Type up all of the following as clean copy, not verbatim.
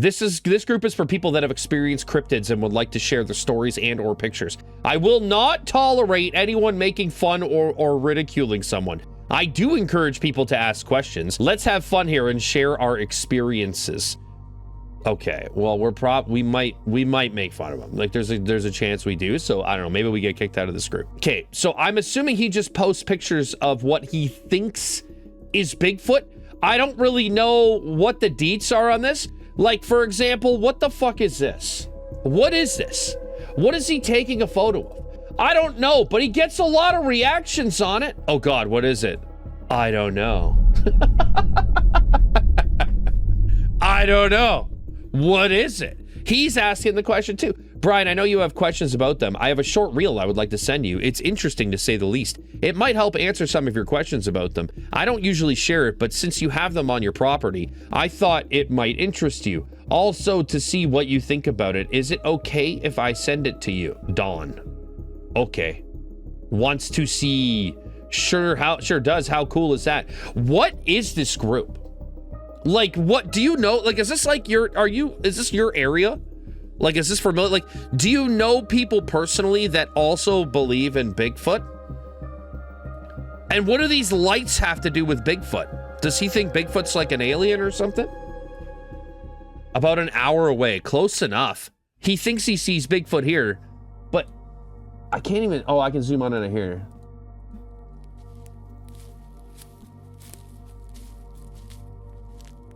This group is for people that have experienced cryptids and would like to share their stories and or pictures. I will not tolerate anyone making fun or ridiculing someone. I do encourage people to ask questions. Let's have fun here and share our experiences. Okay, well, we might make fun of him. Like there's a chance we do. So I don't know, maybe we get kicked out of this group. Okay, so I'm assuming he just posts pictures of what he thinks is Bigfoot. I don't really know what the deets are on this. Like, for example, what the fuck is this? What is this? What is he taking a photo of? I don't know, but he gets a lot of reactions on it. Oh God, what is it? I don't know. I don't know. What is it? He's asking the question too. Brian, I know you have questions about them. I have a short reel I would like to send you. It's interesting to say the least. It might help answer some of your questions about them. I don't usually share it, but since you have them on your property, I thought it might interest you. Also, to see what you think about it. Is it okay if I send it to you? Dawn. Okay. Wants to see. Sure does. How cool is that? What is this group? Like, what do you know? Like, is this like is this your area? Like, is this familiar? Like, do you know people personally that also believe in Bigfoot? And what do these lights have to do with Bigfoot? Does he think Bigfoot's like an alien or something? About an hour away, close enough. He thinks he sees Bigfoot here, but I can't even, oh, I can zoom on it here.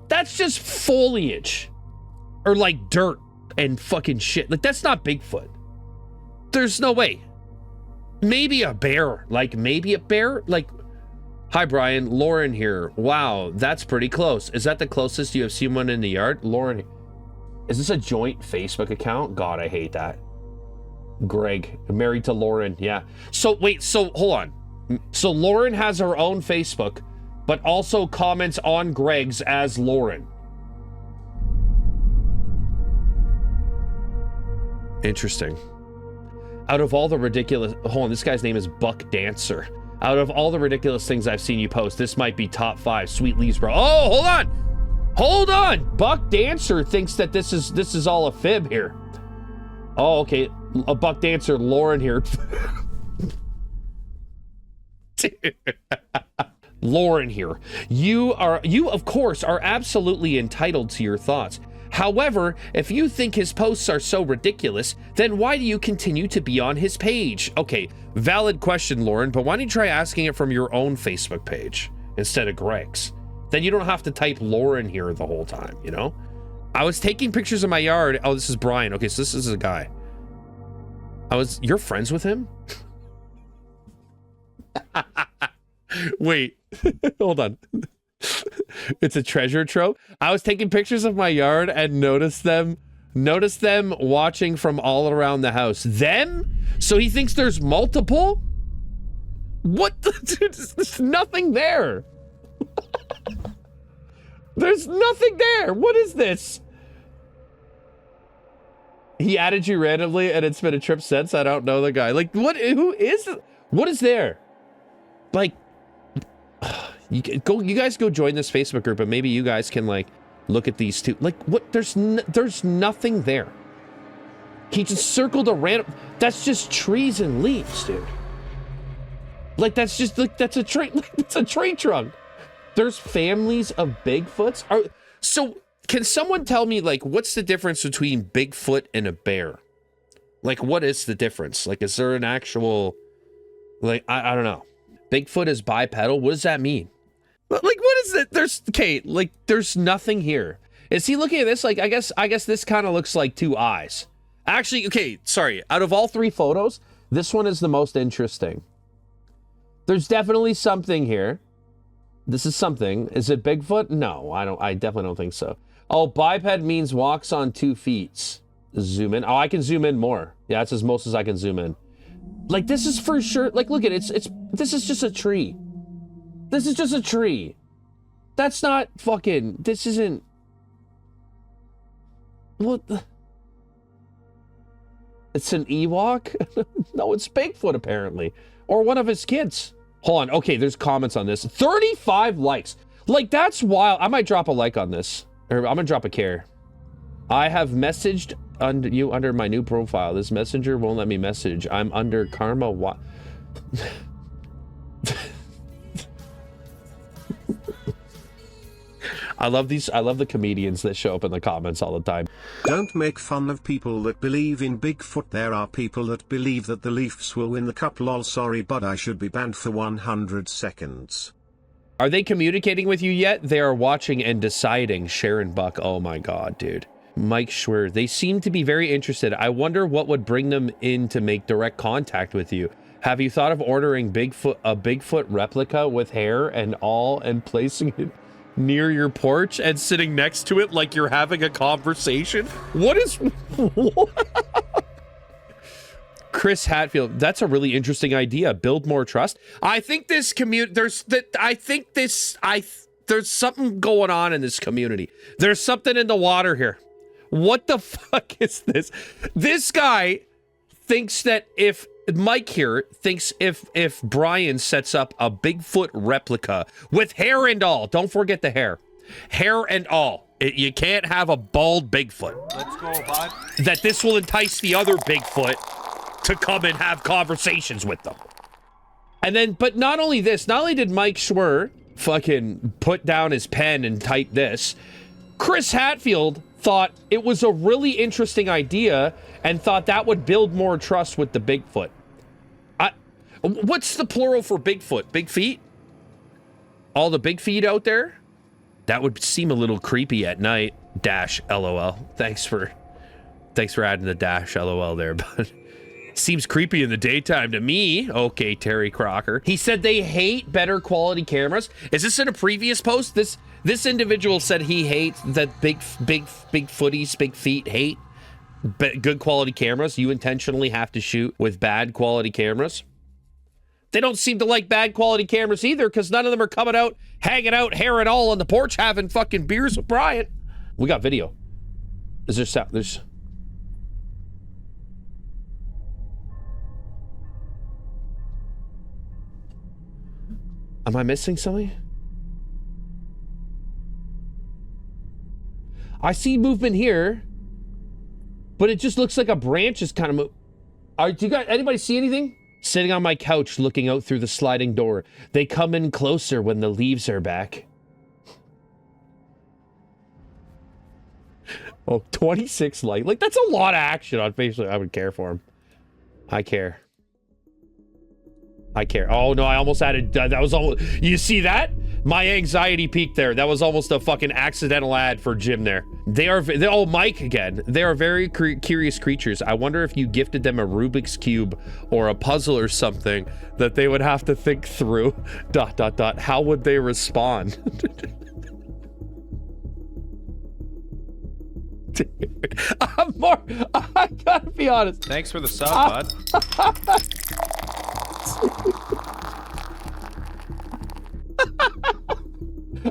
That's just foliage or like dirt and fucking shit. Like, that's not Bigfoot. There's no way. Maybe a bear. Like, maybe a bear? Like, hi, Brian. Lauren here. Wow, that's pretty close. Is that the closest you have seen one in the yard? Lauren, is this a joint Facebook account? God, I hate that. Greg, married to Lauren. Yeah. So, wait, so hold on. So Lauren has her own Facebook, but also comments on Greg's as Lauren. Interesting. Out of all the ridiculous, hold on, this guy's name is Buck Dancer. Out of all the ridiculous things I've seen you post, this might be top 5. Sweet leaves, bro. Oh, hold on. Hold on. Buck Dancer thinks that this is all a fib here. Oh, okay. A Buck Dancer, Lauren here. Lauren here. You of course are absolutely entitled to your thoughts. However, if you think his posts are so ridiculous, then why do you continue to be on his page? Okay, valid question, Lauren, but why don't you try asking it from your own Facebook page instead of Greg's? Then you don't have to type Lauren here the whole time, you know? I was taking pictures of my yard. Oh, this is Brian. Okay, so this is a guy. You're friends with him? Wait, hold on. It's a treasure trove. I was taking pictures of my yard and noticed them watching from all around the house. Them? So he thinks there's multiple? What the, dude, there's nothing there. There's nothing there. What is this? He added you randomly and it's been a trip since. I don't know the guy. Like, what is there? Like, you guys go join this Facebook group and maybe you guys can like look at these two. Like, what? There's nothing there. He just circled a random. That's just trees and leaves, dude. Like, that's just like that's a tree. Like, it's a tree trunk. There's families of Bigfoots. So can someone tell me, like, what's the difference between Bigfoot and a bear? Like, what is the difference? Like, is there an actual, like, I don't know. Bigfoot is bipedal. What does that mean? Like, what is it? There's nothing here. Is he looking at this? Like, I guess this kind of looks like 2 eyes. Actually, okay, sorry. Out of all 3 photos, this one is the most interesting. There's definitely something here. This is something. Is it Bigfoot? No, I definitely don't think so. Oh, biped means walks on 2 feet. Zoom in. Oh, I can zoom in more. Yeah, that's as most as I can zoom in. Like, this is for sure. Like, look at it. This is just a tree. This is just a tree. That's not fucking, this isn't. What the? It's an Ewok? No, it's Bigfoot apparently. Or one of his kids. Hold on. Okay, there's comments on this. 35 likes. Like, that's wild. I might drop a like on this. Or I'm gonna drop a care. I have messaged under you under my new profile. This messenger won't let me message. I'm under karma. I love these. I love the comedians that show up in the comments all the time. Don't make fun of people that believe in Bigfoot. There are people that believe that the Leafs will win the cup. Lol, sorry, but I should be banned for 100 seconds. Are they communicating with you yet? They are watching and deciding. Sharon Buck. Oh my God, dude. Mike Schwer. They seem to be very interested. I wonder what would bring them in to make direct contact with you. Have you thought of ordering a Bigfoot replica with hair and all and placing it near your porch and sitting next to it like you're having a conversation? What is... Chris Hatfield, that's a really interesting idea. Build more trust. I think this community, there's something going on in this community. There's something in the water here. What the fuck is this? This guy thinks that if Mike here thinks if Brian sets up a Bigfoot replica with hair and all, don't forget the hair and all, you can't have a bald Bigfoot. Let's go, bud. That this will entice the other Bigfoot to come and have conversations with them. And then, but not only this, not only did Mike Schwer fucking put down his pen and type this, Chris Hatfield thought it was a really interesting idea and thought that would build more trust with the Bigfoot. What's the plural for Bigfoot? Big feet? All the big feet out there? That would seem a little creepy at night. Dash LOL. Thanks for adding the dash LOL there, but seems creepy in the daytime to me. Okay, Terry Crocker. He said they hate better quality cameras. Is this in a previous post? This individual said he hates that big footies, big feet hate good quality cameras. You intentionally have to shoot with bad quality cameras. They don't seem to like bad quality cameras either, because none of them are coming out, hanging out, hair and all on the porch, having fucking beers with Brian. We got video. Is there sound? There's... Am I missing something? I see movement here, but it just looks like a branch is kind of moving. Do you guys, anybody see anything? Sitting on my couch looking out through the sliding door. They come in closer when the leaves are back. Oh, 26 likes. Like, that's a lot of action on Facebook. I would care for him. I care. I care. Oh, no, I almost added... that was almost... You see that? My anxiety peaked there. That was almost a fucking accidental ad for Jim there. Oh, Mike again. They are very curious creatures. I wonder if you gifted them a Rubik's Cube or a puzzle or something that they would have to think through. ... How would they respond? Dude, I gotta be honest. Thanks for the sub, bud.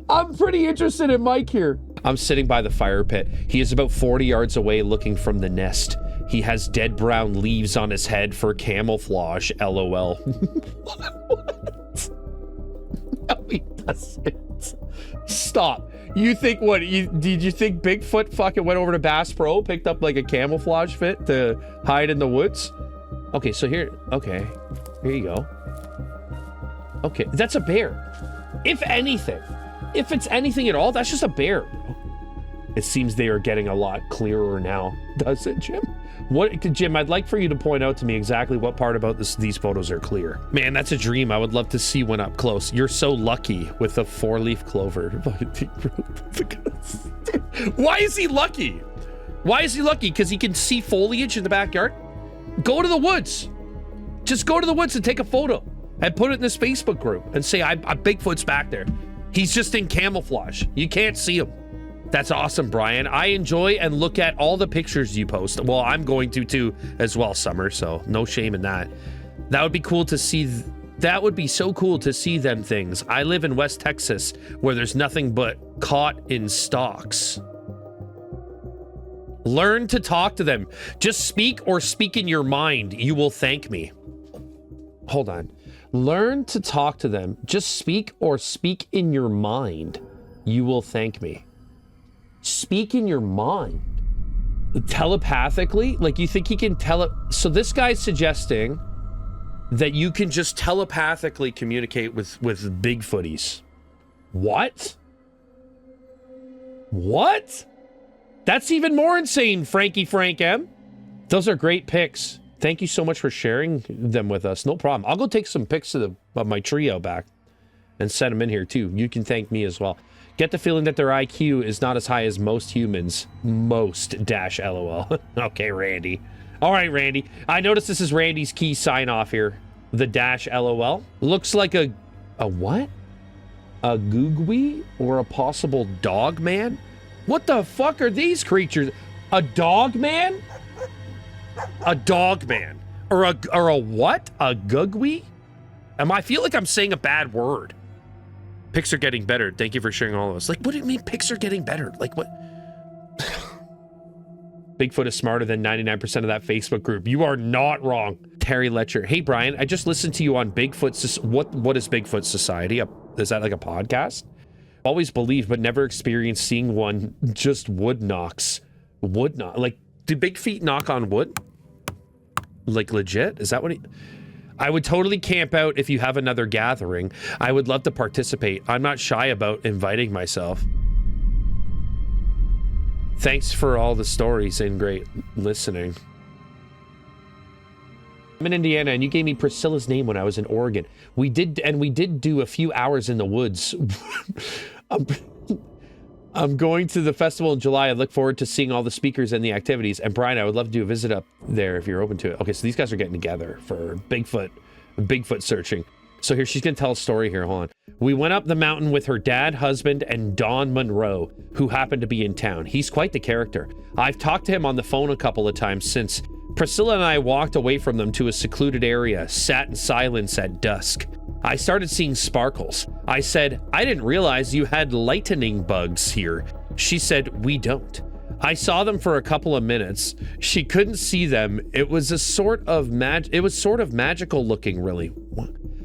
I'm pretty interested in Mike here. I'm sitting by the fire pit. He is about 40 yards away looking from the nest. He has dead brown leaves on his head for camouflage, LOL. What? No, he doesn't. Stop. You think what? Did you think Bigfoot fucking went over to Bass Pro, picked up like a camouflage fit to hide in the woods? Okay, so here, okay. Here you go. Okay, that's a bear. If anything, if it's anything at all, that's just a bear. It seems they are getting a lot clearer now. Does it, Jim? Jim, I'd like for you to point out to me exactly what part about these photos are clear. Man, that's a dream. I would love to see one up close. You're so lucky with a 4-leaf clover. Why is he lucky? Why is he lucky? Because he can see foliage in the backyard? Go to the woods. Just go to the woods and take a photo and put it in this Facebook group and say, Bigfoot's back there. He's just in camouflage. You can't see him. That's awesome, Brian. I enjoy and look at all the pictures you post. Well, I'm going to too as well, Summer, so no shame in that. That would be cool to see. That would be so cool to see them things. I live in West Texas where there's nothing but caught in stalks. Learn to talk to them. Just speak or speak in your mind. You will thank me. Hold on. Learn to talk to them. Just speak or speak in your mind. You will thank me. Speak in your mind. Telepathically? Like, you think he can so this guy's suggesting that you can just telepathically communicate with Bigfooties. What? What? That's even more insane, Frankie Frank M. Those are great pics. Thank you so much for sharing them with us. No problem. I'll go take some pics of my trio back and send them in here too. You can thank me as well. Get the feeling that their IQ is not as high as most humans. Most dash LOL. Okay, Randy. All right, Randy. I noticed this is Randy's key sign off here. The dash LOL. Looks like a what? A googly or a possible dog man? What the fuck are these creatures? A dog man? A dog man. Or a what? A googly? I feel like I'm saying a bad word. Pics are getting better. Thank you for sharing all of us. Like, what do you mean pics are getting better? Like, what? Bigfoot is smarter than 99% of that Facebook group. You are not wrong. Terry Letcher. Hey, Brian, I just listened to you on Bigfoot. What is Bigfoot Society? Is that like a podcast? Always believed, but never experienced seeing one. Just wood knocks. Wood knock. Like, do big feet knock on wood? Like, legit? Is that what he... I would totally camp out if you have another gathering. I would love to participate. I'm not shy about inviting myself. Thanks for all the stories and great listening. I'm in Indiana, and you gave me Priscilla's name when I was in Oregon. We did do a few hours in the woods. I'm going to the festival in July. I look forward to seeing all the speakers and the activities. And Brian, I would love to do a visit up there if you're open to it. Okay, so these guys are getting together for Bigfoot searching. So here, she's gonna tell a story here. Hold on. We went up the mountain with her dad, husband, and Don Monroe, who happened to be in town. He's quite the character. I've talked to him on the phone a couple of times since. Priscilla and I walked away from them to a secluded area, sat in silence at dusk. I started seeing sparkles. I said, I didn't realize you had lightning bugs here. She said, we don't. I saw them for a couple of minutes. She couldn't see them. It was sort of magical looking, really.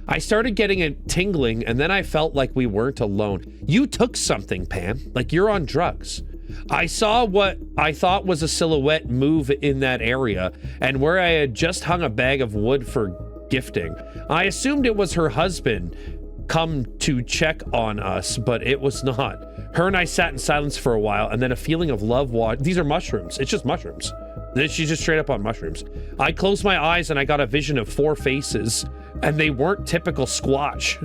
I started getting a tingling, and then I felt like we weren't alone. You took something, Pam, like you're on drugs. I saw what I thought was a silhouette move in that area, and where I had just hung a bag of wood for gifting. I assumed it was her husband come to check on us, but it was not. Her and I sat in silence for a while, and then a feeling of love these are mushrooms. It's just mushrooms. She's just straight up on mushrooms. I closed my eyes and I got a vision of 4 faces, and they weren't typical Squatch.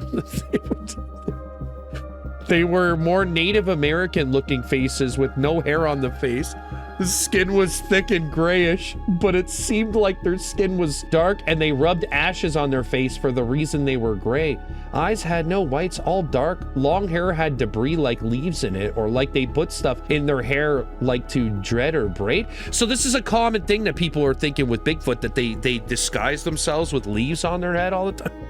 They were more Native American looking faces with no hair on the face. The skin was thick and grayish, but it seemed like their skin was dark, and they rubbed ashes on their face for the reason they were gray. Eyes had no whites, all dark. Long hair had debris like leaves in it, or like they put stuff in their hair like to dread or braid. So this is a common thing that people are thinking with Bigfoot, that they disguise themselves with leaves on their head all the time.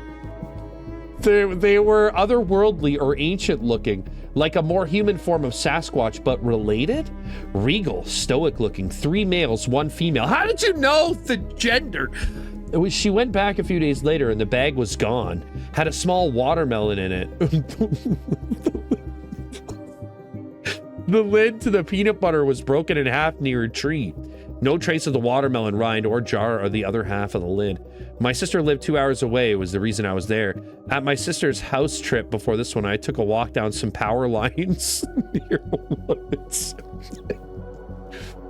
They were otherworldly or ancient looking, like a more human form of Sasquatch, but related? Regal, stoic looking, 3 males, 1 female. How did you know the gender? She went back a few days later and the bag was gone. Had a small watermelon in it. The lid to the peanut butter was broken in half near a tree. No trace of the watermelon rind or jar or the other half of the lid. My sister lived 2 hours away, was the reason I was there. At my sister's house trip before this one, I took a walk down some power lines near woods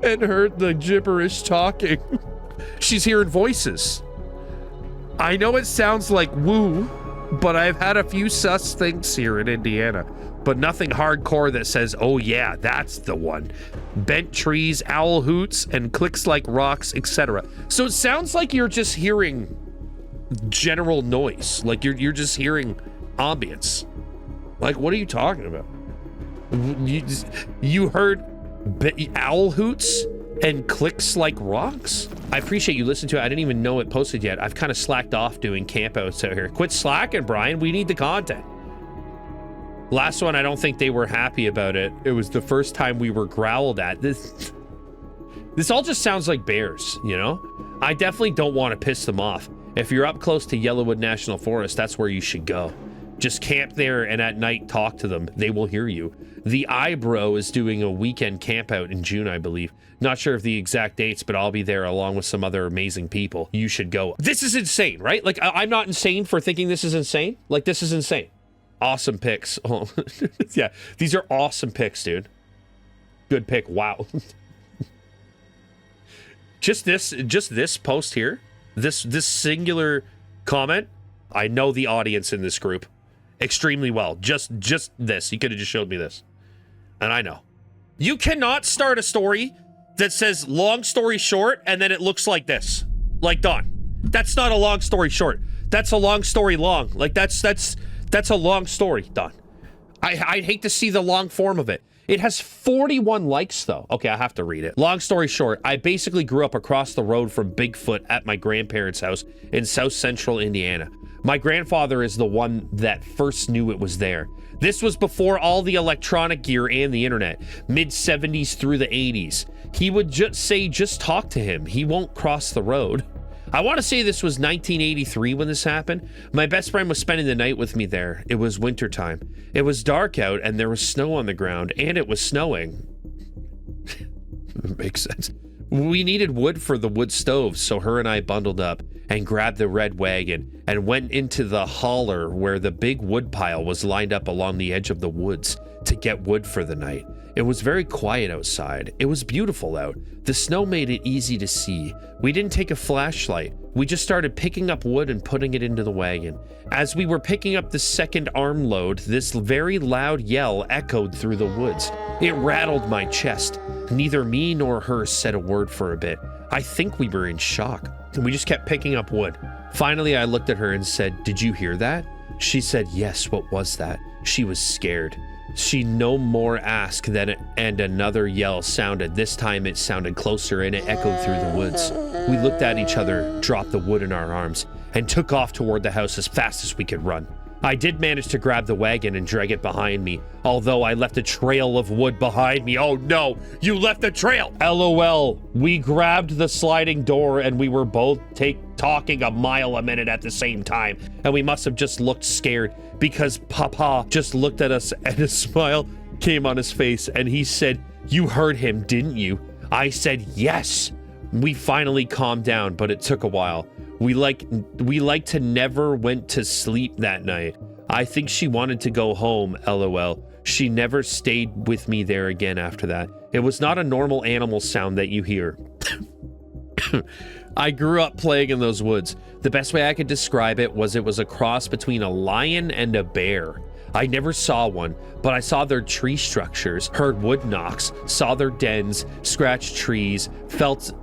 and heard the gibberish talking. She's hearing voices. I know it sounds like woo, but I've had a few sus things here in Indiana, but nothing hardcore that says, oh yeah, that's the one. Bent trees, owl hoots, and clicks like rocks, etc. So it sounds like you're just hearing general noise. Like you're just hearing ambience. Like, what are you talking about? You heard owl hoots and clicks like rocks? I appreciate you listening to it. I didn't even know it posted yet. I've kind of slacked off doing campouts out here. Quit slacking, Brian. We need the content. Last one, I don't think they were happy about it. It was the first time we were growled at. This all just sounds like bears, you know? I definitely don't want to piss them off. If you're up close to Yellowwood National Forest, that's where you should go. Just camp there and at night talk to them. They will hear you. The Eyebrow is doing a weekend camp out in June, I believe. Not sure of the exact dates, but I'll be there along with some other amazing people. You should go. This is insane, right? Like, I'm not insane for thinking this is insane. Like, this is insane. Awesome picks. Oh, yeah, these are awesome picks, dude. Good pick. Wow. Just this post here, this singular comment, I know the audience in this group extremely well. Just this. You could have just showed me this. And I know. You cannot start a story that says long story short and then it looks like this. Like, Don. That's not a long story short. That's a long story long. Like, that's a long story, Don. I'd hate to see the long form of it. It has 41 likes, though. Okay, I have to read it. Long story short, I basically grew up across the road from Bigfoot at my grandparents' house in South Central Indiana. My grandfather is the one that first knew it was there. This was before all the electronic gear and the internet, mid-70s through the 80s. He would just talk to him. He won't cross the road. I want to say this was 1983 when this happened. My best friend was spending the night with me there. It was wintertime. It was dark out and there was snow on the ground, and it was snowing. Makes sense. We needed wood for the wood stove, so her and I bundled up and grabbed the red wagon and went into the holler where the big wood pile was lined up along the edge of the woods to get wood for the night. It was very quiet outside. It was beautiful out. The snow made it easy to see. We didn't take a flashlight. We just started picking up wood and putting it into the wagon. As we were picking up the second armload, this very loud yell echoed through the woods. It rattled my chest. Neither me nor her said a word for a bit. I think we were in shock. We just kept picking up wood. Finally, I looked at her and said, "Did you hear that?" She said, "Yes, what was that?" She was scared. She no more asked and another yell sounded. This time it sounded closer and it echoed through the woods. We looked at each other, dropped the wood in our arms, and took off toward the house as fast as we could run. I did manage to grab the wagon and drag it behind me, although I left a trail of wood behind me. Oh no, you left a trail! LOL. We grabbed the sliding door and we were both talking a mile a minute at the same time, and we must have just looked scared because Papa just looked at us and a smile came on his face and he said, "You heard him, didn't you?" I said, "Yes." We finally calmed down, but it took a while. We like to never went to sleep that night. I think she wanted to go home, LOL. She never stayed with me there again after that. It was not a normal animal sound that you hear. I grew up playing in those woods. The best way I could describe it was a cross between a lion and a bear. I never saw one, but I saw their tree structures, heard wood knocks, saw their dens, scratched trees,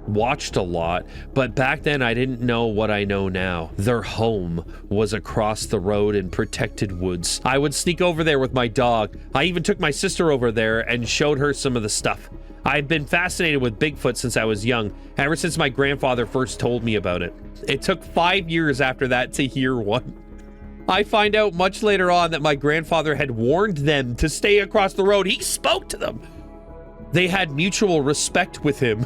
watched a lot, but back then I didn't know what I know now. Their home was across the road in protected woods. I would sneak over there with my dog. I even took my sister over there and showed her some of the stuff. I've been fascinated with Bigfoot since I was young, ever since my grandfather first told me about it. It took 5 years after that to hear one. I find out much later on that my grandfather had warned them to stay across the road. He spoke to them. They had mutual respect with him.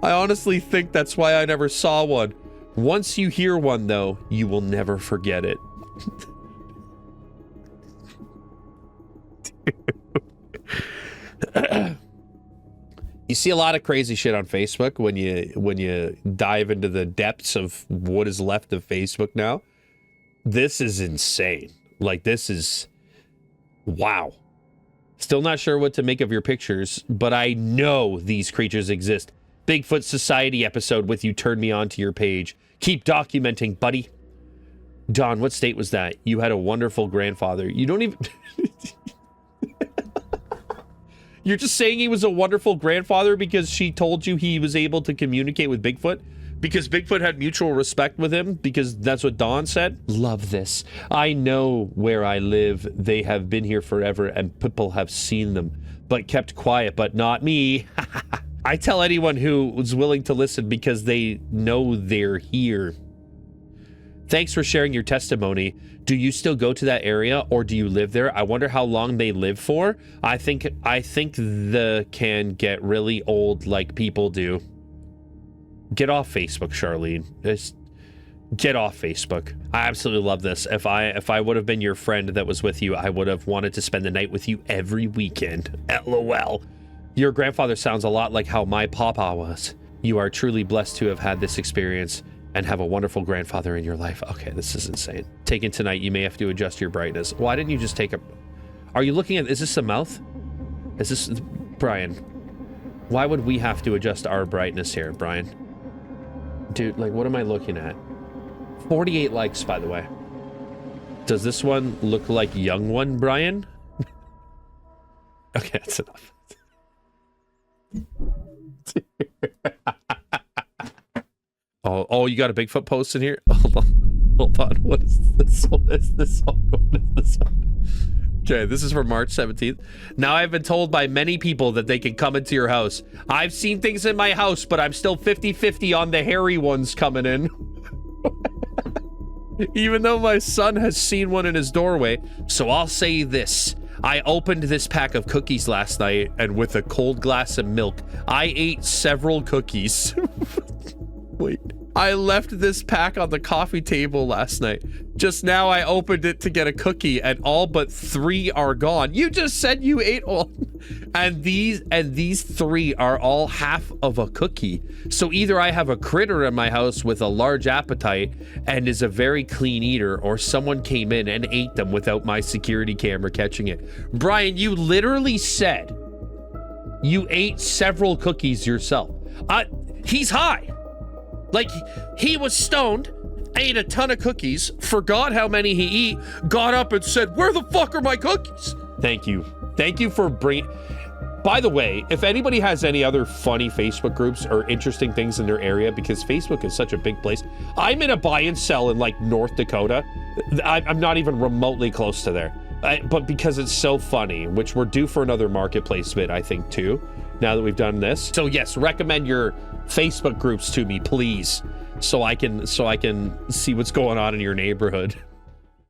I honestly think that's why I never saw one. Once you hear one, though, you will never forget it. You see a lot of crazy shit on Facebook when you dive into the depths of what is left of Facebook now. This is insane. Like, this is... wow. Still not sure what to make of your pictures, but I know these creatures exist. Bigfoot Society episode with you turned me on to your page. Keep documenting, buddy. Don, what state was that? You had a wonderful grandfather. You don't even... You're just saying he was a wonderful grandfather because she told you he was able to communicate with Bigfoot? Because Bigfoot had mutual respect with him? Because that's what Dawn said? Love this. I know where I live. They have been here forever and people have seen them, but kept quiet, but not me. I tell anyone who was willing to listen because they know they're here. Thanks for sharing your testimony. Do you still go to that area or do you live there? I wonder how long they live for. I think the can get really old like people do. Get off Facebook, Charlene. Get off Facebook. I absolutely love this. If I would have been your friend that was with you, I would have wanted to spend the night with you every weekend. LOL. Your grandfather sounds a lot like how my papa was. You are truly blessed to have had this experience and have a wonderful grandfather in your life. Okay, this is insane. Taken tonight, you may have to adjust your brightness. Why didn't you just take a... Are you looking at... Is this a mouth? Is this... Brian, why would we have to adjust our brightness here, Brian? Dude, like, what am I looking at? 48 likes, by the way. Does this one look like young one, Brian? Okay, that's enough. Oh, you got a Bigfoot post in here? Hold on. What is this one? What is this one? Okay, this is from March 17th. Now I've been told by many people that they can come into your house. I've seen things in my house, but I'm still 50-50 on the hairy ones coming in. Even though my son has seen one in his doorway. So I'll say this. I opened this pack of cookies last night, and with a cold glass of milk, I ate several cookies. Wait. I left this pack on the coffee table last night. Just now I opened it to get a cookie, and all but 3 are gone. You just said you ate all. And these 3 are all half of a cookie. So either I have a critter in my house with a large appetite and is a very clean eater, or someone came in and ate them without my security camera catching it. Brian, you literally said you ate several cookies yourself. He's high. Like, he was stoned, ate a ton of cookies, forgot how many he ate, got up and said, "Where the fuck are my cookies?" Thank you. Thank you for bringing... By the way, if anybody has any other funny Facebook groups or interesting things in their area, because Facebook is such a big place. I'm in a buy and sell in, like, North Dakota. I'm not even remotely close to there. But because it's so funny, which we're due for another marketplace bit, I think, too, now that we've done this. So, yes, recommend your Facebook groups to me, please, so I can see what's going on in your neighborhood.